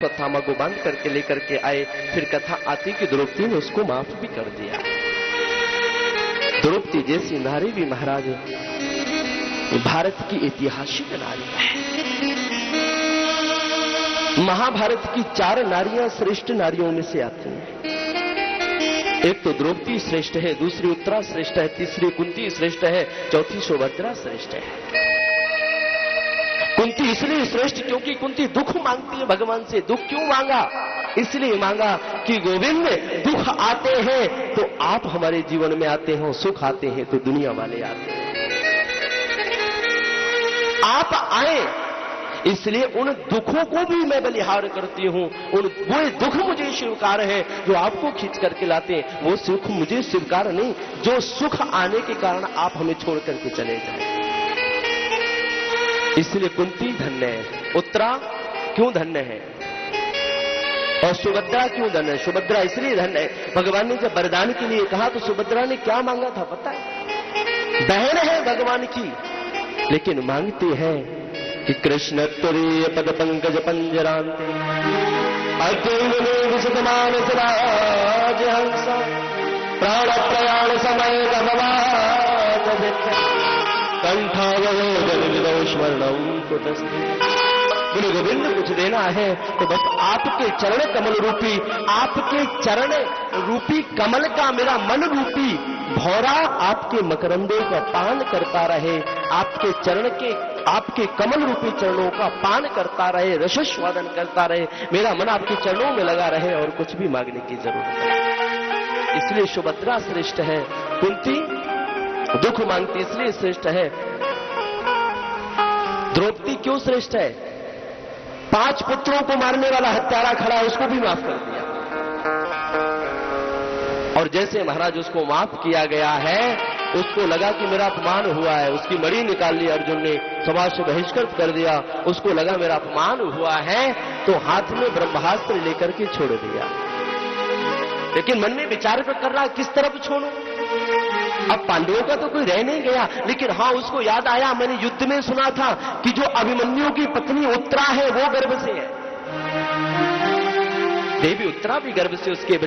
थामा को बांध करके लेकर के आए। फिर कथा आती कि द्रौपदी ने उसको माफ भी कर दिया। द्रौपदी जैसी नारी भी महाराज भारत की ऐतिहासिक नारी है। महाभारत की 4 नारियां श्रेष्ठ नारियों में से आती हैं। एक तो द्रौपदी श्रेष्ठ है, दूसरी उत्तरा श्रेष्ठ है, तीसरी कुंती श्रेष्ठ है, चौथी सुभद्रा श्रेष्ठ है। कुंती इसलिए श्रेष्ठ क्योंकि कुंती दुख मांगती है भगवान से। दुख क्यों मांगा? इसलिए मांगा कि गोविंद दुख आते हैं तो आप हमारे जीवन में आते हो, सुख आते हैं तो दुनिया वाले आते हैं, आप आए इसलिए उन दुखों को भी मैं बलिहार करती हूं। वो दुख मुझे स्वीकार है जो आपको खींच करके लाते हैं, वो सुख मुझे स्वीकार नहीं जो सुख आने के कारण आप हमें छोड़ करके चले जाए। इसलिए कुंती धन्य है। उत्तरा क्यों धन्य है और सुभद्रा क्यों धन्य है? सुभद्रा इसलिए धन्य है, भगवान ने जब वरदान के लिए कहा तो सुभद्रा ने क्या मांगा था पता है? बहन है भगवान की, लेकिन मांगती है कि कृष्ण तुरीय पद पंकज पंजरांते अद्वैतमान राज हंसा प्राण प्रयाण समय बोले गोविंद कुछ देना है तो बस आपके चरण कमल रूपी, आपके चरण रूपी कमल का मेरा मन रूपी भौरा आपके मकरंदों का पान करता रहे, आपके चरण के आपके कमल रूपी चरणों का पान करता रहे, रसस्वादन करता रहे, मेरा मन आपके चरणों में लगा रहे और कुछ भी मांगने की जरूरत नहीं। इसलिए सुभद्रा श्रेष्ठ है, कुंती दुख मांगती इसलिए श्रेष्ठ है। द्रौपदी क्यों श्रेष्ठ है? 5 पुत्रों को मारने वाला हत्यारा खड़ा है, उसको भी माफ कर दिया। और जैसे महाराज उसको माफ किया गया है, उसको लगा कि मेरा अपमान हुआ है, उसकी मणि निकाल ली अर्जुन ने, समाज से बहिष्कृत कर दिया। उसको लगा मेरा अपमान हुआ है तो हाथ में ब्रह्मास्त्र लेकर के छोड़ दिया। लेकिन मन में विचार कर रहा किस तरफ छोड़ूं? अब पांडवों का तो कोई रह नहीं गया, लेकिन हाँ उसको याद आया मैंने युद्ध में सुना था कि जो अभिमन्यु की पत्नी उत्तरा है वो गर्भ से है। देवी उत्तरा भी गर्भ से, उसके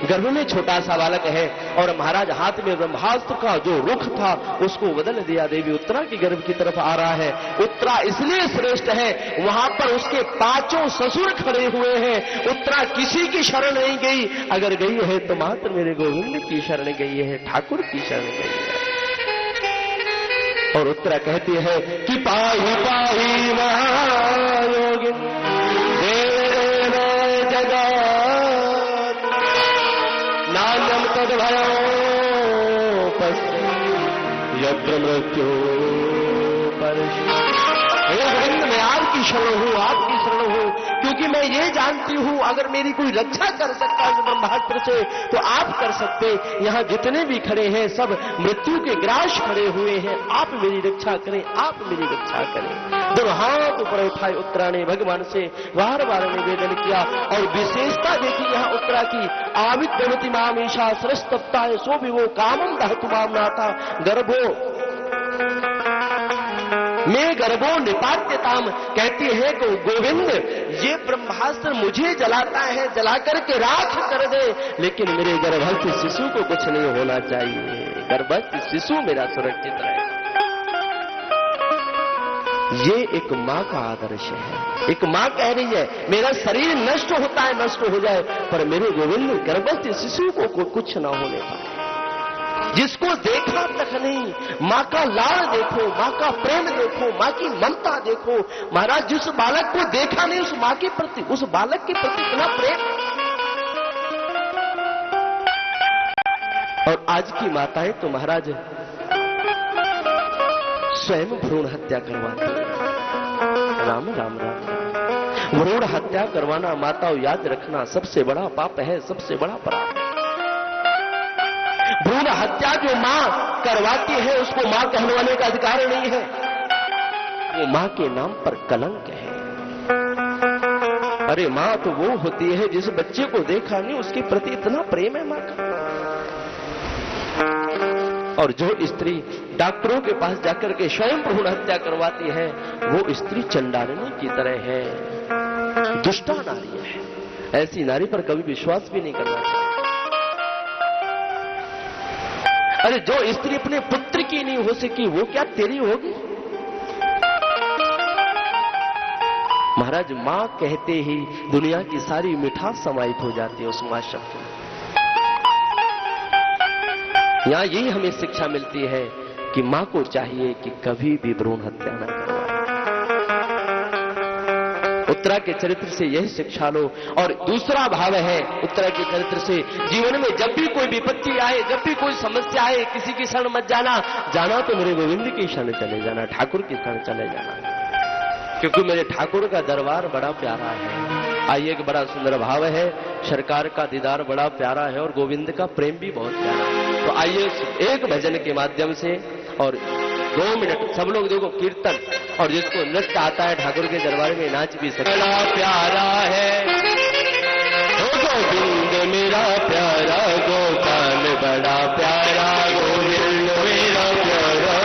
गर्भ में छोटा सा बालक है और महाराज हाथ में ब्रह्मास्त्र का जो रुख था उसको बदल दिया, देवी उत्तरा की गर्भ की तरफ आ रहा है। उत्तरा इसलिए श्रेष्ठ है, वहां पर उसके 5 ससुर खड़े हुए हैं, उत्तरा किसी की शरण नहीं गई, अगर गई है तो मात्र मेरे गोविंद की शरण गई है, ठाकुर की शरण गई है। और उत्तरा कहती है कि पाही पाही महायोगिन देव जगत नान्यम तद भयोपस्थ यत्र मृत्यु परशु। गोविंद मैं आपकी शरण हूं, आपकी शरण हूं, क्योंकि मैं ये जानती हूं अगर मेरी कोई रक्षा कर सकता है ब्रह्मास्त्र से तो आप कर सकते। यहां जितने भी खड़े हैं सब मृत्यु के ग्रास खड़े हुए हैं, आप मेरी रक्षा करें, आप मेरी रक्षा करें। दोनों हाथ ऊपर उठाए उत्तरा ने भगवान से बार बार निवेदन किया। और विशेषता देखी यहां उत्तरा की, आवित भवति मामेशा सरस्तप्ता है सो भी वो कामम दहतु माम नाथा गर्भो मैं गर्भो निपात्यताम। कहती है कि गोविंद ये ब्रह्मास्त्र मुझे जलाता है, जला करके राख कर दे, लेकिन मेरे गर्भस्थ शिशु को कुछ नहीं होना चाहिए, गर्भस्थ शिशु मेरा सुरक्षित रहे। ये एक मां का आदर्श है। एक मां कह रही है मेरा शरीर नष्ट होता है, नष्ट हो जाए, पर मेरे गोविंद गर्भस्थ शिशु को कुछ ना होने पाए। जिसको देखा तक नहीं, मां का लाड़ देखो, मां का प्रेम देखो, मां की ममता देखो। महाराज जिस बालक को देखा नहीं उस मां के प्रति, उस बालक के प्रति इतना प्रेम। और आज की माताएं तो महाराज स्वयं भ्रूण हत्या करवाती है। राम राम राम। भ्रूण हत्या करवाना माताओं याद रखना सबसे बड़ा पाप है, सबसे बड़ा अपराध है। भ्रूण हत्या जो मां करवाती है उसको मां कहलवाने का अधिकार नहीं है, वो मां के नाम पर कलंक है। अरे मां तो वो होती है जिस बच्चे को देखा नहीं उसके प्रति इतना प्रेम है मां का। और जो स्त्री डॉक्टरों के पास जाकर के स्वयं भ्रूण हत्या करवाती है वो स्त्री चंडालिनी की तरह है। दुष्टा नारी है, ऐसी नारी पर कभी विश्वास भी नहीं करना चाहिए। अरे जो स्त्री अपने पुत्र की नहीं हो सकी वो क्या तेरी होगी? महाराज मां कहते ही दुनिया की सारी मिठास समाहित हो जाती है उस मां शब्द में। यहां यही हमें शिक्षा मिलती है कि मां को चाहिए कि कभी भी भ्रूण हत्या न करवाए। उत्तरा के चरित्र से यह शिक्षा लो। और दूसरा भाव है उत्तरा के चरित्र से, जीवन में जब भी कोई विपत्ति आए, जब भी कोई समस्या आए, किसी की शरण मत जाना। जाना तो मेरे गोविंद की शरण चले जाना, ठाकुर की शरण चले जाना, क्योंकि मेरे ठाकुर का दरबार बड़ा प्यारा है। आइए, एक बड़ा सुंदर भाव है, सरकार का दीदार बड़ा प्यारा है और गोविंद का प्रेम भी बहुत प्यारा है। तो आइए एक भजन के माध्यम से और 2 मिनट सब लोग देखो कीर्तन, और जिसको नृत्य आता है ठाकुर के दरबार में नाच भी सकते। बड़ा प्यारा है गोविंद मेरा प्यारा, गोपाल बड़ा प्यारा, गोविंद मेरा प्यारा,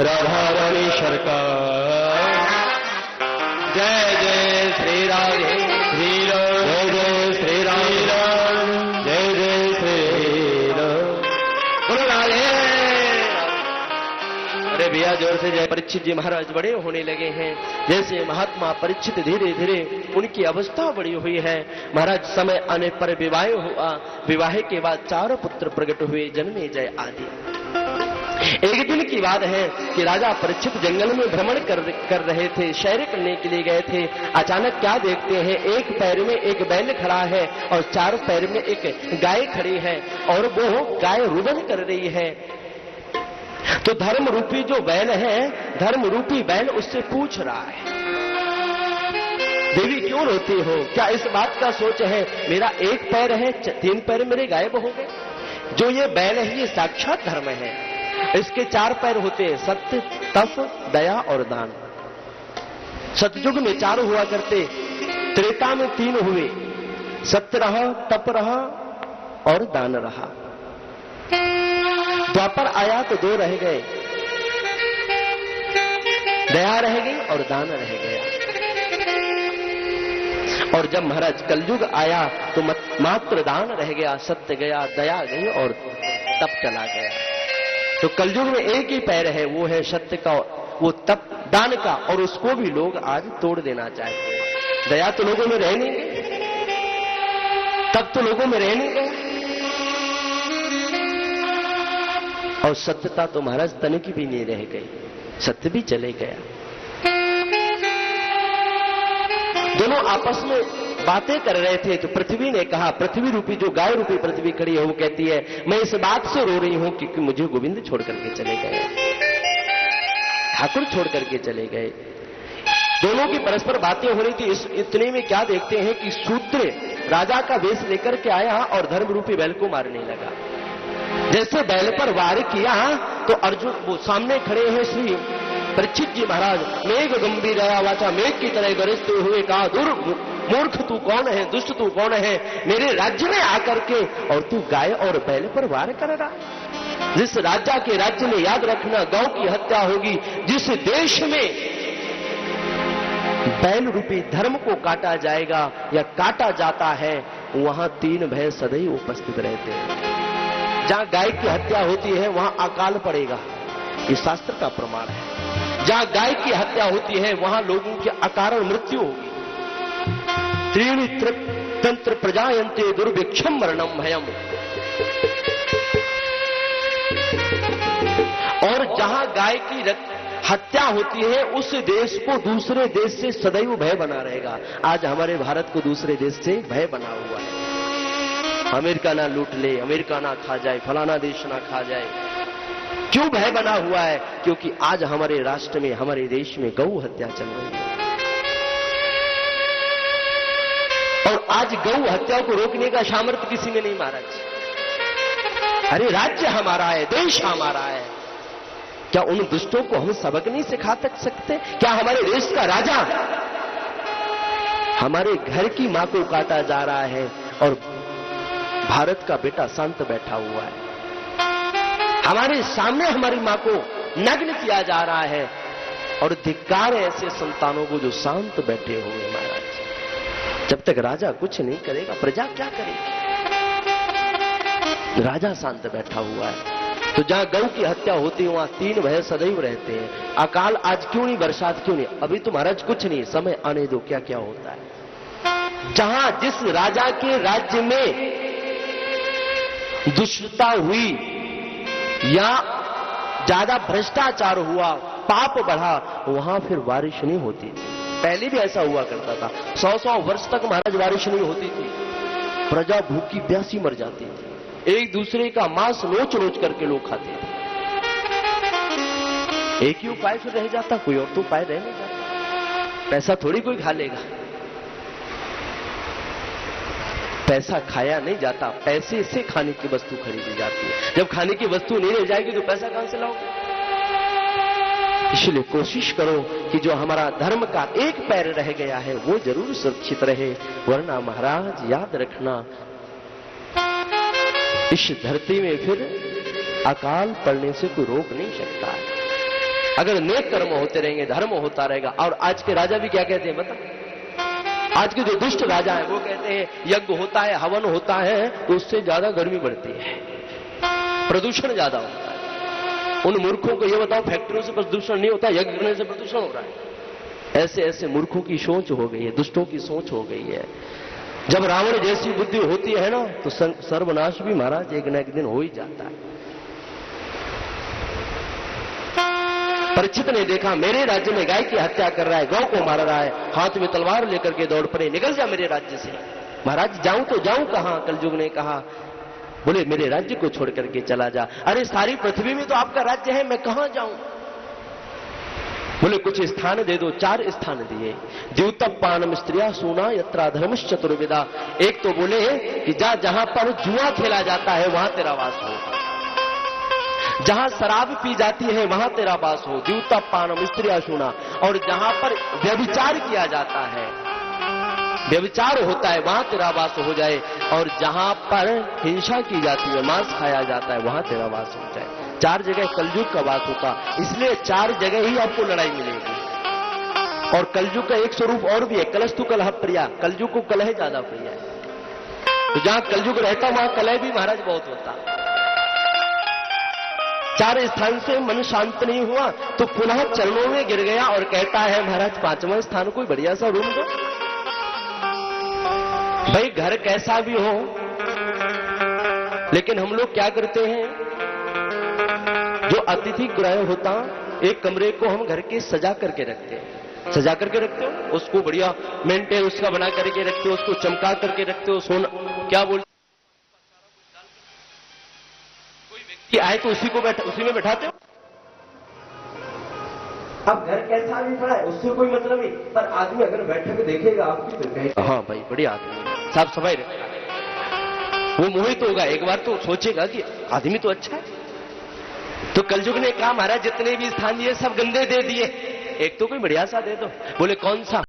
राधा रानी सरकार। जय जय श्री राधे श्री राम, जय जय श्री राम, जय जय श्री राम। बोलो राधे। अरे भैया जोर से जय। परीक्षित जी महाराज बड़े होने लगे हैं। जैसे महात्मा परीक्षित धीरे धीरे उनकी अवस्था बड़ी हुई है। महाराज समय आने पर विवाह हुआ। विवाह के बाद 4 पुत्र प्रकट हुए, जन्मेजय आदि। एक दिन की बात है कि राजा परीक्षित जंगल में भ्रमण कर रहे थे, सैर करने के लिए गए थे। अचानक क्या देखते हैं, एक पैर में एक बैल खड़ा है और 4 पैर में एक गाय खड़ी है और वो गाय रुदन कर रही है। तो धर्म रूपी जो बैल है, धर्म रूपी बैल उससे पूछ रहा है, देवी क्यों रोती हो? क्या इस बात का सोच है, मेरा एक पैर है, 3 पैर मेरे गायब हो गए? जो ये बैल है ये साक्षात धर्म है। इसके 4 पैर होते हैं, सत्य, तप, दया और दान। सतयुग में 4 हुआ करते, त्रेता में 3 हुए, सत्य रहा, तप रहा और दान रहा। द्वापर आया तो 2 रह गए, दया रह गई और दान रह गया। और जब महाराज कलयुग आया तो मात्र दान रह गया, सत्य गया, दया गई और तप चला गया। तो कलयुग में एक ही पैर है, वो है सत्य का, वो तप दान का, और उसको भी लोग आज तोड़ देना चाहते हैं। दया तो लोगों में रह नहीं गई, तप तो लोगों में रह नहीं गया, और सत्यता तो महाराज तन की भी नहीं रह गई, सत्य भी चले गया। दोनों आपस में बातें कर रहे थे तो पृथ्वी ने कहा, पृथ्वी रूपी जो गाय रूपी पृथ्वी खड़ी है वो कहती है, मैं इस बात से रो रही हूं क्योंकि मुझे गोविंद छोड़ करके चले गए, ठाकुर छोड़ करके चले गए। दोनों की परस्पर बातें हो रही थी। इतने में क्या देखते हैं कि शूद्र राजा का वेश लेकर के आया और धर्म रूपी बैल को मारने लगा। जैसे बैल पर वार किया तो अर्जुन वो सामने खड़े हैं श्री परीक्षित जी महाराज, मेघ गंभीर वाचा, मेघ की तरह गरजते हुए कहा, दूर मूर्ख तू कौन है, दुष्ट तू कौन है, मेरे राज्य में आकर के और तू गाय और बैल पर वार कर रहा। जिस राजा के राज्य में, याद रखना, गौ की हत्या होगी, जिस देश में बैल रूपी धर्म को काटा जाएगा या काटा जाता है, वहां 3 भय सदैव उपस्थित रहते हैं। जहां गाय की हत्या होती है वहां अकाल पड़ेगा, ये शास्त्र का प्रमाण है। जहां गाय की हत्या होती है वहां लोगों की अकारण मृत्यु होगी। त्रीणि तंत्र प्रजायन्ते दुर्भिक्षम मरणम भयम। और जहां गाय की हत्या होती है उस देश को दूसरे देश से सदैव भय बना रहेगा। आज हमारे भारत को दूसरे देश से भय बना हुआ है, अमेरिका ना लूट ले, अमेरिका ना खा जाए, फलाना देश ना खा जाए। क्यों भय बना हुआ है? क्योंकि आज हमारे राष्ट्र में, हमारे देश में गौ हत्या चल रही है। और आज गौ हत्या को रोकने का सामर्थ्य किसी ने नहीं महाराज। अरे राज्य हमारा है, देश हमारा है, क्या उन दुष्टों को हम सबक नहीं सिखा सकते? क्या हमारे देश का राजा हमारे घर की मां को काटा जा रहा है और भारत का बेटा शांत बैठा हुआ है। हमारे सामने हमारी मां को नग्न किया जा रहा है और धिक्कार है ऐसे संतानों को जो शांत बैठे हुए महाराज। जब तक राजा कुछ नहीं करेगा प्रजा क्या करेगी? राजा शांत बैठा हुआ है। तो जहां गौ की हत्या होती है वहां 3 भय सदैव रहते हैं। अकाल आज क्यों नहीं, बरसात क्यों नहीं? अभी तो महाराज कुछ नहीं, समय आने दो, क्या क्या होता है। जहां जिस राजा के राज्य में दुष्टता हुई या ज्यादा भ्रष्टाचार हुआ, पाप बढ़ा, वहां फिर बारिश नहीं होती थी। पहले भी ऐसा हुआ करता था, 100-100 वर्ष तक महाराज बारिश नहीं होती थी, प्रजा भूखी प्यासी मर जाती थी, एक दूसरे का मांस नोच नोच करके लोग खाते थे। एक ही उपाय फिर रह जाता, कोई और तो उपाय रह नहीं जाता। पैसा थोड़ी कोई खा लेगा, पैसा खाया नहीं जाता, पैसे से खाने की वस्तु खरीदी जाती है। जब खाने की वस्तु नहीं रह जाएगी तो पैसा कहां से लाओगे? इसलिए कोशिश करो कि जो हमारा धर्म का एक पैर रह गया है वो जरूर सुरक्षित रहे, वरना महाराज याद रखना इस धरती में फिर अकाल पड़ने से कोई रोक नहीं सकता है। अगर नेक कर्म होते रहेंगे, धर्म होता रहेगा। और आज के राजा भी क्या कहते हैं बता, आज के जो दुष्ट राजा है वो कहते हैं यज्ञ होता है, हवन होता है तो उससे ज्यादा गर्मी बढ़ती है, प्रदूषण ज्यादा होता है। उन मूर्खों को ये बताओ फैक्ट्रियों से प्रदूषण नहीं होता, यज्ञ करने से प्रदूषण हो रहा है। ऐसे ऐसे मूर्खों की सोच हो गई है, दुष्टों की सोच हो गई है। जब रावण जैसी बुद्धि होती है ना तो सर्वनाश भी महाराज एक न एक दिन हो ही जाता है। परीक्षित ने देखा मेरे राज्य में गाय की हत्या कर रहा है, गौ को मार रहा है, हाथ में तलवार लेकर के दौड़ पड़े, निकल जा मेरे राज्य से। महाराज जाऊं तो जाऊं कहां? कलयुग ने कहा, बोले मेरे राज्य को छोड़ करके चला जा। अरे सारी पृथ्वी में तो आपका राज्य है, मैं कहां जाऊं? बोले कुछ स्थान दे दो। 4 स्थान दिए। द्यूतपानम स्त्रिया सोना यत्रा धर्मश्च चतुर्विदा। एक तो बोले कि जहां पर जुआ खेला जाता है वहां तेरा वास हो, जहां शराब पी जाती है वहां तेरा वास हो, द्यूतपानम स्त्रिया सोना। और जहां पर व्यभिचार किया जाता है, व्यभिचार होता है वहां तेरा वास हो जाए। और जहां पर हिंसा की जाती है, मांस खाया जाता है वहां तेरा वास हो जाए। 4 जगह कलयुग का वास होता, इसलिए 4 जगह ही आपको लड़ाई मिलेगी। और कलयुग का एक स्वरूप और भी है, कलस्तु कलह प्रिया। कलयुग को कलह ज्यादा प्रिय है, तो जहां कलयुग रहता वहां कलह भी महाराज बहुत होता। 4 स्थान से मन शांत नहीं हुआ तो पुनः चरणों में गिर गया और कहता है महाराज 5वां स्थान कोई बढ़िया सा रूम दो। भाई घर कैसा भी हो, लेकिन हम लोग क्या करते हैं, जो अतिथि गृह होता एक कमरे को हम घर के सजा करके रखते हैं। सजा करके रखते हो, उसको बढ़िया मेंटेन उसका बना करके रखते हो, उसको चमका करके रखते हो, सोना क्या बोलते, कोई व्यक्ति आए तो उसी में बैठाते हो। अब घर कैसा भी पड़ा है उससे कोई मतलब नहीं, पर आदमी अगर बैठक देखेगा आपकी तो कहेगा हाँ भाई बढ़िया आदमी, साफ सफाई रखता, वो मोहित होगा। एक बार तो सोचेगा कि आदमी तो अच्छा है। तो कलयुग ने कहा महाराज जितने भी स्थान दिए सब गंदे दे दिए, एक तो कोई बढ़िया सा दे दो। बोले कौन सा?